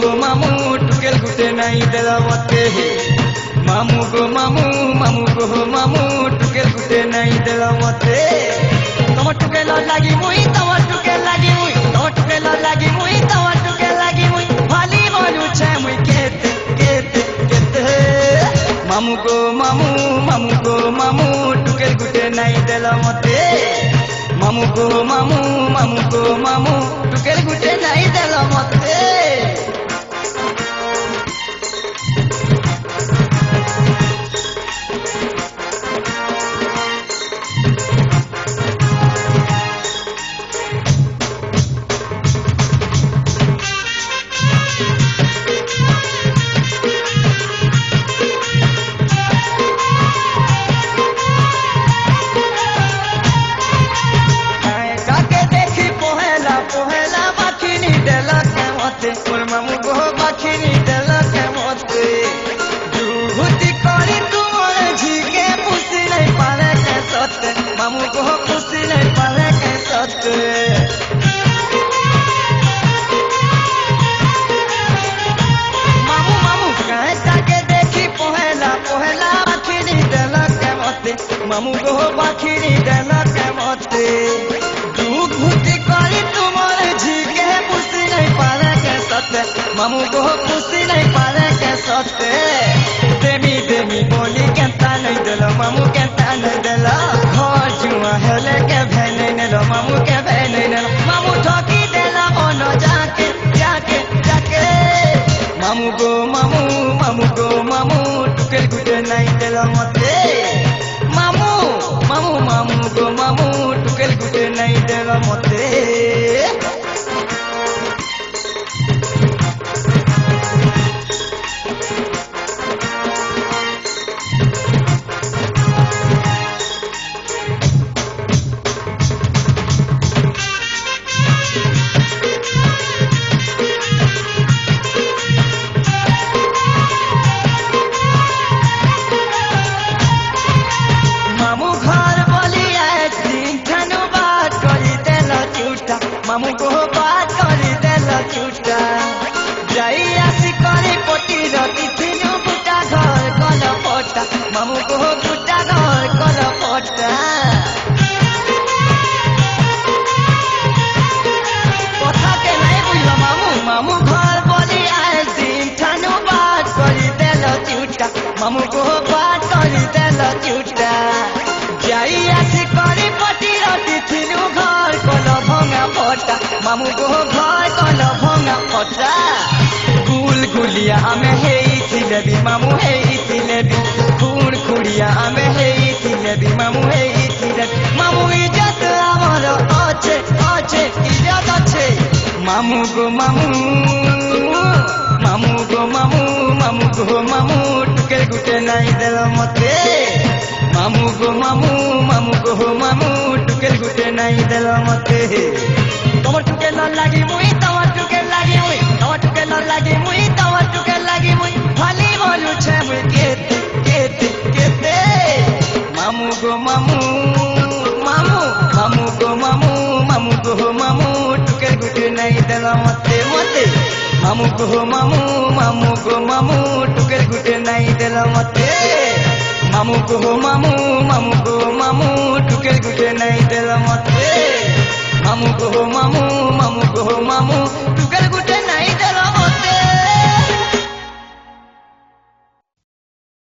गो मामू टुकेल गुटे नाई देला मते मामू गो मामू गो मामू टुकेल गुटे नाई देला मते तम टुकेल लागी मुई तम टुकेल लागी मुई तम टुकेल लागी मुई तम टुकेल लागी मुई भाली बनू छे मुई केते केते केते मामू गो मामू टुकेल गुटे नाई देला मते मामू गो मामू टुकेल गुटे नाई देला मते मामू गो बाखिनी देला के मते जुहुती करी तुमर झिके पुसी नहीं पाले के सते मामू गो पुसी नहीं पाले के सते मामू कहे ताके देखी पहला बाखिनी देला के मते मामू गो बाखिनी देला के मते जुहुती करी तुमर झिके पुसी नहीं पाले मामू को खुशी नहीं पाले के सते देमी बोली केता नहीं देलो मामू केता नहीं देलो घर जुआ हेले के भेल नहीं नेलो मामू के भेल नहीं नेलो मामू ठकी देला ओनो जाके जाके जाके मामू गो मामू टुकेल गुटे नहीं देलो मते मामू गो मामू टुकेल गुटे नहीं देलो मते मामू को बात करी देला चूटा जाई आसी करी पोटी रती थिनु बुटा घर कल पटा मामू को बुटा घर कल पटा कथा के नहीं बुझला मामू घर बोली आए दिन थानु बात करी देला चूटा मामू को बात करी देला चूटा जाई आसी करी पोटी रती थिनु घर कल भंगा पटा मामू को घर कल भंगा पटा गुलिया हमें हेइथिले भी मामू हेइथिले भी खुड़िया हमें हेइथिले भी मामू हेइथिले मामू इज्जत हमर अच्छे अच्छे इज्जत अच्छे मामू गो मामू टुकेल गुटे नहीं देला मते मामू गो मामू टुकेल गुटे नहीं देला मते तम टुकेल लागी मुई तम टुकेल लागी मुई तम टुकेल लागी मुई तम टुकेल लागी मुई भाली बोलू छे मुई केते केते केते मामू गो मामू टुकेल गुटे नहीं देला मते मते मामू गो मामू टुकेल गुटे नहीं देला मते मामू गो मामू टुकेल गुटे नहीं देला मते मामू गो मामू टुकेल गुटे